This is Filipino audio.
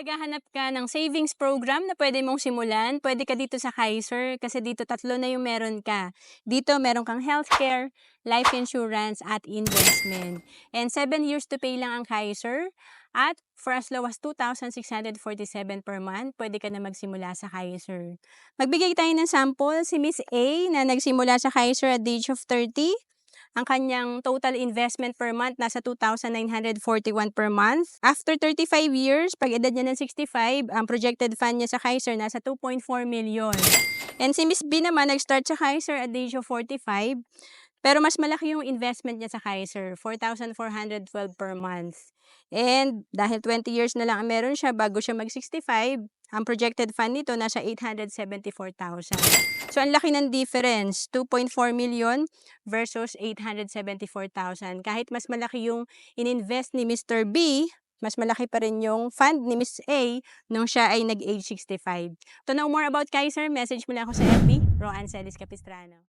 naghahanap ka ng savings program na pwede mong simulan, pwede ka dito sa Kaiser kasi dito tatlo na yung meron ka. Dito meron kang healthcare, life insurance at investment. And 7 years to pay lang ang Kaiser. At for as low as 2,647 per month, pwede ka na magsimula sa Kaiser. Magbigay tayo ng sample, si Miss A na nagsimula sa Kaiser at the age of 30. Ang kanyang total investment per month nasa 2,941 per month. After 35 years, pag edad niya ng 65, ang projected fund niya sa Kaiser nasa 2.4 million. And si Miss B naman, nag-start sa Kaiser at the age of 45. Pero mas malaki yung investment niya sa Kaiser, 4,412 per month. And dahil 20 years na lang ang meron siya bago siya mag-65, ang projected fund nito nasa 874,000. So ang laki ng difference, 2.4 million versus 874,000. Kahit mas malaki yung ininvest ni Mr. B, mas malaki pa rin yung fund ni Miss A nung siya ay nag-age 65. To know more about Kaiser, message mo lang ako sa FB, Roanne Celis Capistrano.